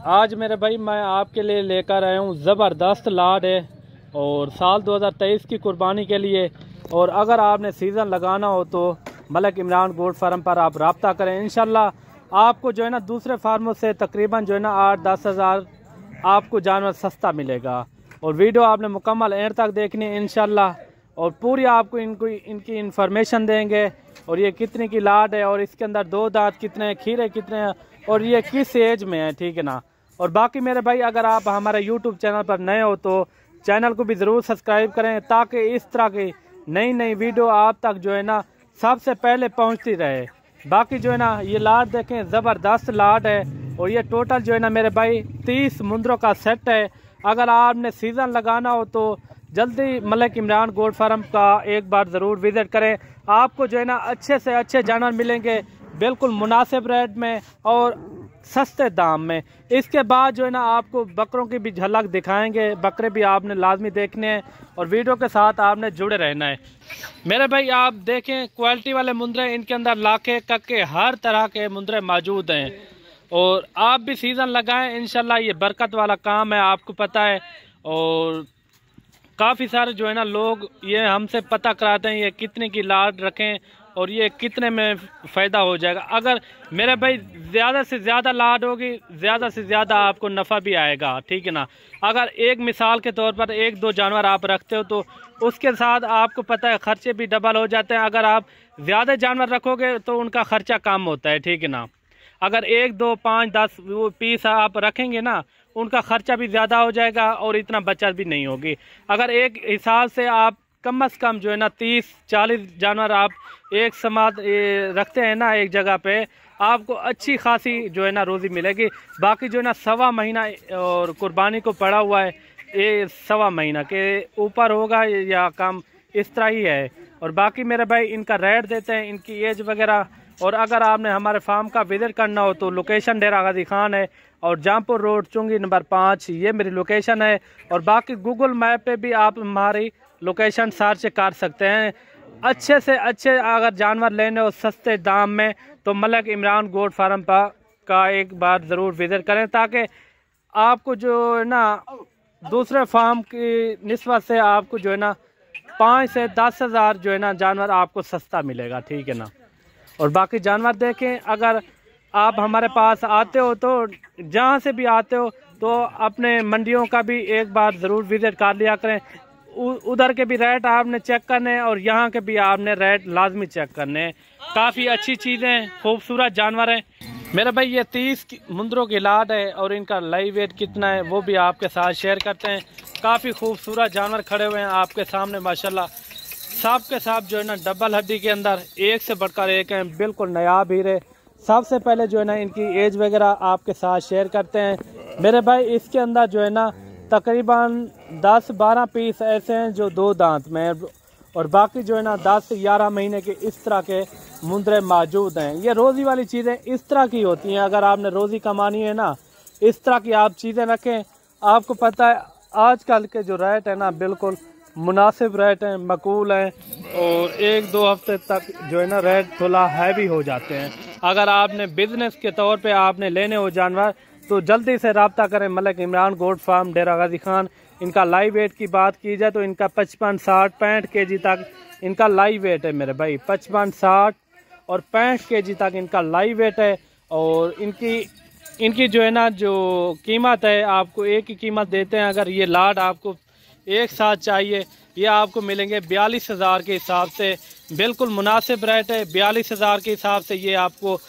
आज मेरे भाई मैं आपके लिए लेकर आया हूँ ज़बरदस्त लाट है और साल 2023 की कुर्बानी के लिए। और अगर आपने सीज़न लगाना हो तो मलिक इमरान गोट फार्म पर आप रब्ता करें। इंशाल्लाह आपको जो है ना दूसरे फार्मों से तकरीबन जो है ना 8-10 हज़ार आपको जानवर सस्ता मिलेगा। और वीडियो आपने मुकम्मल एंड तक देखनी है इंशाल्लाह, और पूरी आपको इनकी इंफॉर्मेशन देंगे। और ये कितने की लाट है और इसके अंदर 2 दांत कितने हैं, खीरे कितने हैं और ये किस एज में है, ठीक है ना। और बाकी मेरे भाई अगर आप हमारे यूट्यूब चैनल पर नए हो तो चैनल को भी ज़रूर सब्सक्राइब करें ताकि इस तरह की नई नई वीडियो आप तक जो है ना सबसे पहले पहुंचती रहे। बाकी जो है ना ये लाट देखें, ज़बरदस्त लाट है और ये टोटल जो है ना मेरे भाई 30 मुंदरों का सेट है। अगर आपने सीज़न लगाना हो तो जल्दी मलिक इमरान गोट फार्म का एक बार ज़रूर विज़िट करें। आपको जो है ना अच्छे से अच्छे जानवर मिलेंगे बिल्कुल मुनासिब रेट में और सस्ते दाम में। इसके बाद जो है ना आपको बकरों की भी झलक दिखाएंगे, बकरे भी आपने लाजमी देखने हैं और वीडियो के साथ आपने जुड़े रहना है। मेरे भाई आप देखें क्वालिटी वाले मुंदरे, इनके अंदर लाखे कक्के हर तरह के मुंदरे मौजूद हैं। और आप भी सीज़न लगाएं, इंशाल्लाह ये बरकत वाला काम है, आपको पता है। और काफ़ी सारे जो है ना लोग ये हमसे पता कराते हैं ये कितने की लाट रखें और ये कितने में फ़ायदा हो जाएगा। अगर मेरे भाई ज़्यादा से ज़्यादा लाट होगी ज़्यादा से ज़्यादा आपको नफ़ा भी आएगा, ठीक है ना। अगर एक मिसाल के तौर पर 1-2 जानवर आप रखते हो तो उसके साथ आपको पता है ख़र्चे भी डबल हो जाते हैं। अगर आप ज़्यादा जानवर रखोगे तो उनका ख़र्चा कम होता है, ठीक है ना। अगर 1-2-5-10 वो पीस आप रखेंगे ना उनका ख़र्चा भी ज़्यादा हो जाएगा और इतना बचत भी नहीं होगी। अगर एक हिसाब से आप कम से कम जो है ना 30-40 जानवर आप एक समात रखते हैं ना एक जगह पे, आपको अच्छी खासी जो है ना रोज़ी मिलेगी। बाकी जो है ना 1.25 महीना और कुर्बानी को पड़ा हुआ है, ये 1.25 महीना के ऊपर होगा या कम, इस तरह ही है। और बाकी मेरे भाई इनका रेट देते हैं, इनकी एज वगैरह। और अगर आपने हमारे फार्म का विज़िट करना हो तो लोकेशन डेरा गाजी खान है और जामपुर रोड चुंगी नंबर 5 ये मेरी लोकेशन है। और बाकी गूगल मैप पे भी आप हमारी लोकेशन सर्च कर सकते हैं। अच्छे से अच्छे अगर जानवर लेने हो सस्ते दाम में तो मलिक इमरान गोट फार्म का एक बार ज़रूर विज़िट करें ताकि आपको जो है ना दूसरे फार्म की निस्बत से आपको जो है ना 5 से 10 हज़ार जो है ना जानवर आपको सस्ता मिलेगा, ठीक है ना। और बाकी जानवर देखें, अगर आप हमारे पास आते हो तो जहाँ से भी आते हो तो अपने मंडियों का भी एक बार ज़रूर विज़िट कर लिया करें। उधर के भी रेट आपने चेक करने और यहाँ के भी आपने रेट लाजमी चेक करने। काफ़ी अच्छी चीज़ें, खूबसूरत जानवर हैं मेरे भाई। ये 30 मुंदरों की लाट है और इनका लाइव वेट कितना है वो भी आपके साथ शेयर करते हैं। काफ़ी खूबसूरत जानवर खड़े हुए हैं आपके सामने माशाल्लाह। सब के सब जो है ना डबल हड्डी के अंदर एक से बढ़कर एक हैं, बिल्कुल नायाब हीरे। सबसे पहले जो है ना इनकी एज वगैरह आपके साथ शेयर करते हैं मेरे भाई। इसके अंदर जो है ना तकरीबन 10-12 पीस ऐसे हैं जो 2 दांत में, और बाकी जो है ना 10 से 11 महीने के इस तरह के मुंदरे मौजूद हैं। ये रोज़ी वाली चीज़ें इस तरह की होती हैं। अगर आपने रोज़ी कमानी है ना इस तरह की आप चीज़ें रखें। आपको पता है आजकल के जो रेट है ना बिल्कुल मुनासिब रेट हैं, मकबूल हैं। और 1-2 हफ्ते तक जो है ना रेट थोड़ा हैवी हो जाते हैं। अगर आपने बिजनेस के तौर पे आपने लेने हो जानवर तो जल्दी से रब्ता करें मलिक इमरान गोट फार्म डेरा गाजी खान। इनका लाइव वेट की बात की जाए तो इनका 55, 60, 65 केजी तक इनका लाइव वेट है मेरे भाई। 55, 60 और 65 केजी तक इनका लाइव वेट है। और इनकी जो है ना जो कीमत है आपको एक ही कीमत देते हैं। अगर ये लाट आपको एक साथ चाहिए ये आपको मिलेंगे 42 हज़ार के हिसाब से, बिल्कुल मुनासिब रेट है। 42 हज़ार के हिसाब से ये आपको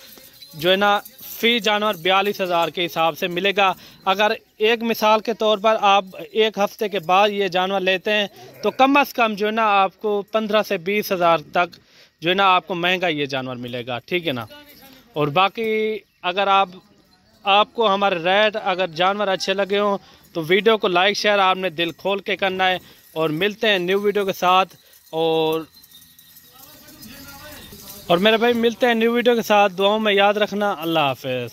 जो है ना फी जानवर 42 हज़ार के हिसाब से मिलेगा। अगर एक मिसाल के तौर पर आप एक हफ्ते के बाद ये जानवर लेते हैं तो कम से कम जो है ना आपको 15 से 20 हज़ार तक जो है ना आपको महंगा ये जानवर मिलेगा, ठीक है ना। और बाकी अगर आपको हमारे रेट अगर जानवर अच्छे लगे हों तो वीडियो को लाइक शेयर आपने दिल खोल के करना है। और मिलते हैं न्यू वीडियो के साथ। और मेरे भाई मिलते हैं न्यू वीडियो के साथ। दुआओं में याद रखना। अल्लाह हाफ़िज़।